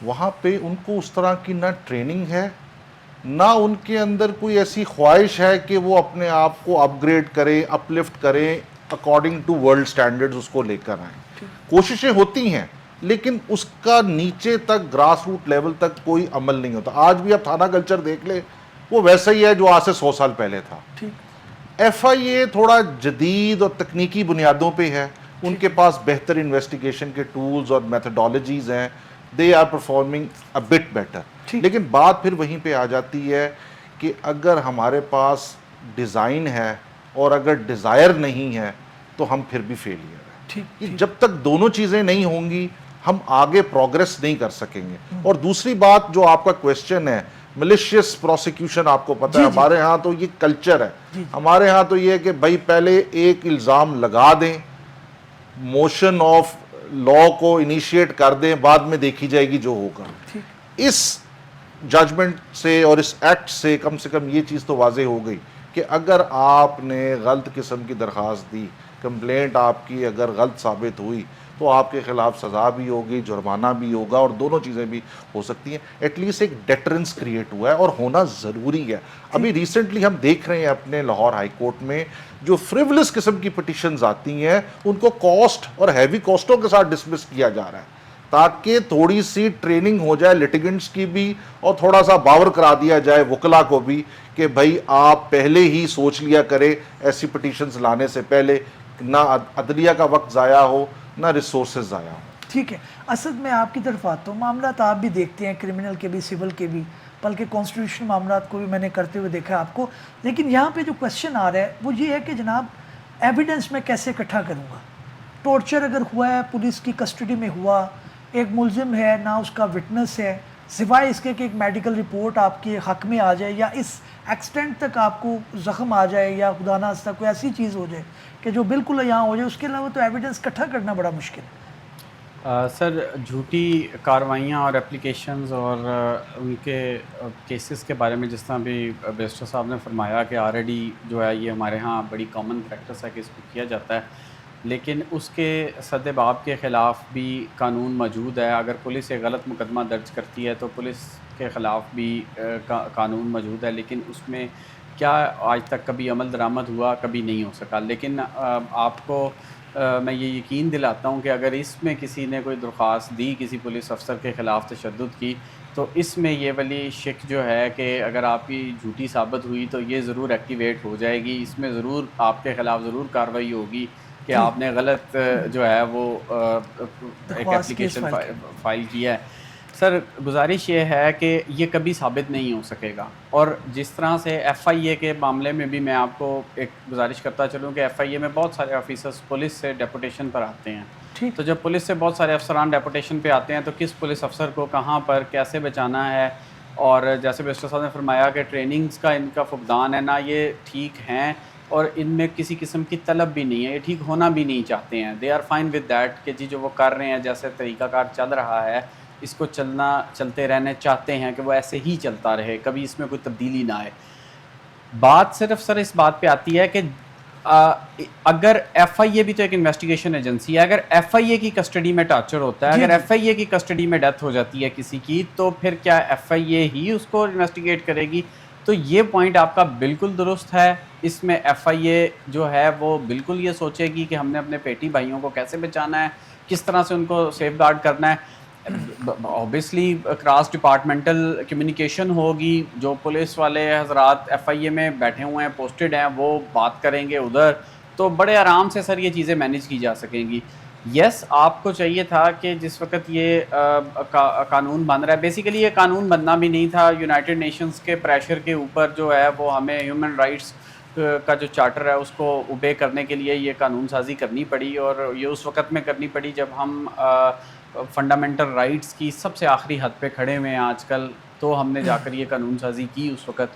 وہاں پہ ان کو اس طرح کی نہ ٹریننگ ہے, نہ ان کے اندر کوئی ایسی خواہش ہے کہ وہ اپنے آپ کو اپ گریڈ کریں, اپ لفٹ کریں, اکارڈنگ ٹو ورلڈ سٹینڈرڈز اس کو لے کر آئیں. کوششیں ہوتی ہیں لیکن اس کا نیچے تک گراس روٹ لیول تک کوئی عمل نہیں ہوتا. آج بھی آپ تھانہ کلچر دیکھ لیں, وہ ویسا ہی ہے جو آج سے 100 سال پہلے تھا. ایف آئی اے تھوڑا جدید اور تکنیکی بنیادوں پہ ہے, ان کے پاس بہتر انویسٹیگیشن کے ٹولز اور میتھڈالوجیز ہیں, they are performing a bit better. لیکن بات پھر وہیں پہ آ جاتی ہے کہ اگر ہمارے پاس ڈیزائن ہے اور اگر ڈیزائر نہیں ہے تو ہم پھر بھی فیلئر ہیں. جب تک دونوں چیزیں نہیں ہوں گی ہم آگے پروگریس نہیں کر سکیں گے. اور دوسری بات جو آپ کا کویسچن ہے, ملیشیس پروسیکیوشن, آپ کو پتہ ہے ہمارے ہاں تو یہ کلچر ہے. ہمارے ہاں تو یہ ہے کہ بھائی پہلے ایک الزام لگا دیں, موشن آف لا کو انیشیٹ کر دیں, بعد میں دیکھی جائے گی جو ہوگا. اس ججمنٹ سے اور اس ایکٹ سے کم یہ چیز تو واضح ہو گئی کہ اگر آپ نے غلط قسم کی درخواست دی, کمپلینٹ آپ کی اگر غلط ثابت ہوئی تو آپ کے خلاف سزا بھی ہوگی, جرمانہ بھی ہوگا, اور دونوں چیزیں بھی ہو سکتی ہیں. ایٹ لیسٹ ایک ڈیٹرنس کریٹ ہوا ہے اور ہونا ضروری ہے. ابھی ریسنٹلی ہم دیکھ رہے ہیں اپنے لاہور ہائی کورٹ میں جو فریولس قسم کی پٹیشنز آتی ہیں ان کو کاسٹ اور ہیوی کاسٹوں کے ساتھ ڈسمس کیا جا رہا ہے, تاکہ تھوڑی سی ٹریننگ ہو جائے لٹیگنٹس کی بھی اور تھوڑا سا باور کرا دیا جائے وکلا کو بھی کہ بھائی آپ پہلے ہی سوچ لیا کرے ایسی پٹیشنز لانے سے پہلے, نہ عدلیہ کا وقت ضائع ہو نہ ریسورسز ضائع ہوں. ٹھیک ہے اسد, میں آپ کی طرف آتا ہوں. معاملات آپ بھی دیکھتے ہیں, کرمنل کے بھی, سول کے بھی, بلکہ کانسٹیٹیوشن معاملات کو بھی میں نے کرتے ہوئے دیکھا آپ کو. لیکن یہاں پہ جو کویسچن آ رہا ہے وہ یہ ہے کہ جناب ایویڈنس میں کیسے اکٹھا کروں گا. ٹارچر اگر ہوا ہے, پولیس کی کسٹڈی میں ہوا, ایک ملزم ہے, نہ اس کا وٹنس ہے, سوائے اس کے کہ ایک میڈیکل رپورٹ آپ کے حق میں آ جائے یا اس ایکسٹینٹ تک آپ کو زخم آ جائے یا خدا نہ خواستہ کوئی ایسی چیز ہو جائے کہ جو بالکل یہاں ہو جائے, اس کے علاوہ تو ایویڈنس اکٹھا کرنا بڑا مشکل ہے. سر جھوٹی کارروائیاں اور اپلیکیشنز اور ان کے کیسز کے بارے میں جس طرح بھی بیرسٹر صاحب نے فرمایا کہ آلریڈی جو ہے یہ ہمارے ہاں بڑی کامن پریکٹس ہے کہ اس کو کیا جاتا ہے, لیکن اس کے سد باب کے خلاف بھی قانون موجود ہے. اگر پولیس ایک غلط مقدمہ درج کرتی ہے تو پولیس کے خلاف بھی قانون موجود ہے, لیکن اس میں کیا آج تک کبھی عمل درآمد ہوا, کبھی نہیں ہو سکا. لیکن آپ کو میں یہ یقین دلاتا ہوں کہ اگر اس میں کسی نے کوئی درخواست دی کسی پولیس افسر کے خلاف تشدد کی, تو اس میں یہ والی شک جو ہے کہ اگر آپ کی جھوٹی ثابت ہوئی تو یہ ضرور ایکٹیویٹ ہو جائے گی. اس میں ضرور آپ کے خلاف ضرور کارروائی ہوگی کہ آپ نے غلط جو ہے وہ ایک اپلیکیشن فائل کیا ہے. سر گزارش یہ ہے کہ یہ کبھی ثابت نہیں ہو سکے گا. اور جس طرح سے ایف آئی اے کے معاملے میں بھی میں آپ کو ایک گزارش کرتا چلوں کہ ایف آئی اے میں بہت سارے آفیسرز پولیس سے ڈیپوٹیشن پر آتے ہیں. تو جب پولیس سے بہت سارے افسران ڈیپوٹیشن پہ آتے ہیں تو کس پولیس افسر کو کہاں پر کیسے بچانا ہے, اور جیسے بیرسٹر صاحب نے فرمایا کہ ٹریننگز کا ان کا فقدان ہے, نہ یہ ٹھیک ہیں اور ان میں کسی قسم کی طلب بھی نہیں ہے, یہ ٹھیک ہونا بھی نہیں چاہتے ہیں. They are fine with that کہ جی جو وہ کر رہے ہیں جیسے طریقہ کار چل رہا ہے اس کو چلتے رہنے چاہتے ہیں کہ وہ ایسے ہی چلتا رہے, کبھی اس میں کوئی تبدیلی نہ آئے. بات صرف سر اس بات پہ آتی ہے کہ اگر ایف آئی اے بھی تو ایک انویسٹیگیشن ایجنسی ہے, اگر ایف آئی اے کی کسٹڈی میں ٹارچر ہوتا ہے, اگر ایف آئی اے کی کسٹڈی میں ڈیتھ ہو جاتی ہے کسی کی, تو پھر کیا ایف آئی اے ہی اس کو انویسٹیگیٹ کرے گی؟ تو یہ پوائنٹ آپ کا بالکل درست ہے. اس میں ایف آئی اے جو ہے وہ بالکل یہ سوچے گی کہ ہم نے اپنے پیٹی بھائیوں کو کیسے بچانا ہے, کس طرح سے ان کو سیف گارڈ کرنا ہے. اوبیسلی کراس ڈپارٹمنٹل کمیونیکیشن ہوگی, جو پولیس والے حضرات ایف آئی اے میں بیٹھے ہوئے ہیں پوسٹڈ ہیں وہ بات کریں گے ادھر, تو بڑے آرام سے سر یہ چیزیں مینیج کی جا سکیں گی. یس آپ کو چاہیے تھا کہ جس وقت یہ قانون بن رہا ہے, بیسیکلی یہ قانون بننا بھی نہیں تھا, یونائٹڈ نیشنز کے پریشر کے اوپر جو ہے وہ ہمیں ہیومن رائٹس کا جو چارٹر ہے اس کو اوبے کرنے کے لیے یہ قانون سازی کرنی پڑی, اور یہ اس وقت میں کرنی پڑی جب ہم فنڈامنٹل رائٹس کی سب سے آخری حد پہ کھڑے ہوئے ہیں آج کل, تو ہم نے جا کر یہ قانون سازی کی اس وقت.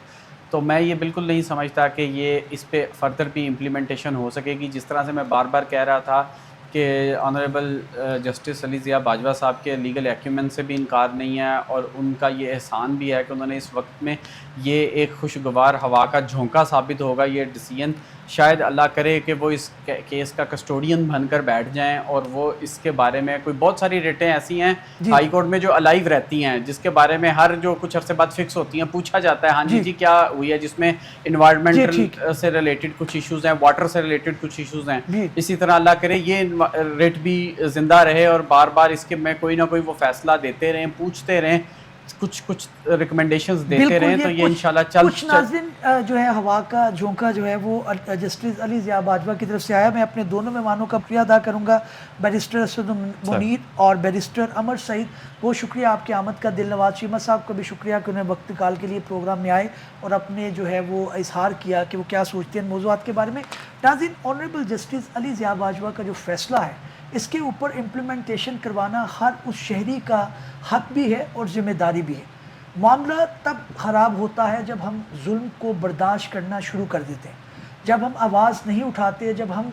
تو میں یہ بالکل نہیں سمجھتا کہ یہ اس پہ فردر بھی امپلیمنٹیشن ہو سکے گی. جس طرح سے میں بار بار کہہ رہا تھا کہ آنریبل جسٹس علی ضیاء باجوہ صاحب کے لیگل ایکیومن سے بھی انکار نہیں ہے, اور ان کا یہ احسان بھی ہے کہ انہوں نے اس وقت میں یہ ایک خوشگوار ہوا کا جھونکا ثابت ہوگا یہ ڈیسیژن. شاید اللہ کرے کہ وہ اس کیس کا کسٹوڈین بن کر بیٹھ جائیں, اور وہ اس کے بارے میں کوئی بہت ساری ریٹیں ایسی ہیں ہائی کورٹ میں جو الائیو رہتی ہیں, جس کے بارے میں ہر جو کچھ عرصے بعد فکس ہوتی ہیں پوچھا جاتا ہے ہاں جی کیا ہوئی ہے, جس میں انوائرمنٹل سے ریلیٹڈ کچھ ایشوز ہیں, واٹر سے ریلیٹڈ کچھ ایشوز ہیں. اسی طرح اللہ کرے یہ ریٹ بھی زندہ رہے اور بار بار اس کے میں کوئی نہ کوئی وہ فیصلہ دیتے رہیں, پوچھتے رہیں, کچھ ریکمنڈیشنز دیتے رہیں, تو یہ انشاءاللہ کچھ ناظرین جو ہے ہوا کا جھونکا جو ہے وہ جسٹس علی ضیاء باجوہ کی طرف سے آیا. میں اپنے دونوں مہمانوں کا شکریہ ادا کروں گا, بیرسٹر اسد منیر اور بیرسٹر عمر سعید. بہت شکریہ آپ کی آمد کا. دل نواز شیمہ صاحب کو بھی شکریہ کہ انہیں وقت نکال کے لیے پروگرام میں آئے اور اپنے جو ہے وہ اظہار کیا کہ وہ کیا سوچتے ہیں موضوعات کے بارے میں. ناظرین آنریبل جسٹس علی ضیاء باجوہ کا جو فیصلہ ہے اس کے اوپر امپلیمنٹیشن کروانا ہر اس شہری کا حق بھی ہے اور ذمہ داری بھی ہے. معاملہ تب خراب ہوتا ہے جب ہم ظلم کو برداشت کرنا شروع کر دیتے ہیں, جب ہم آواز نہیں اٹھاتے, جب ہم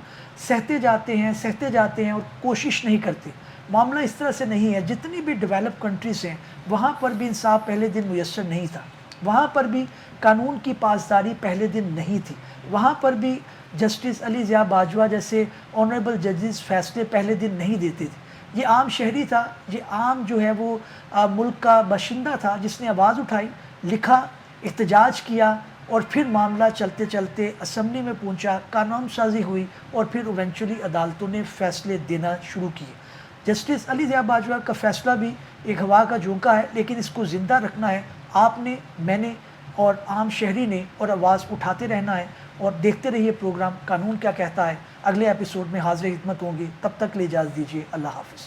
سہتے جاتے ہیں اور کوشش نہیں کرتے. معاملہ اس طرح سے نہیں ہے. جتنی بھی ڈیولپ کنٹریز ہیں وہاں پر بھی انصاف پہلے دن میسر نہیں تھا, وہاں پر بھی قانون کی پاسداری پہلے دن نہیں تھی, وہاں پر بھی جسٹس علی ضیاء باجوہ جیسے آنریبل ججز فیصلے پہلے دن نہیں دیتے تھے. یہ عام شہری تھا, یہ عام جو ہے وہ ملک کا باشندہ تھا جس نے آواز اٹھائی, لکھا, احتجاج کیا, اور پھر معاملہ چلتے چلتے اسمبلی میں پہنچا, قانون سازی ہوئی, اور پھر ایونچولی عدالتوں نے فیصلے دینا شروع کیے. جسٹس علی ضیاء باجوہ کا فیصلہ بھی ایک ہوا کا جھونکا ہے, لیکن اس کو زندہ رکھنا ہے آپ نے, میں نے اور عام شہری نے, اور آواز اٹھاتے رہنا ہے. اور دیکھتے رہیے پروگرام قانون کیا کہتا ہے. اگلے ایپیسوڈ میں حاضر خدمت ہوں گے, تب تک لے اجازت دیجیے. اللہ حافظ.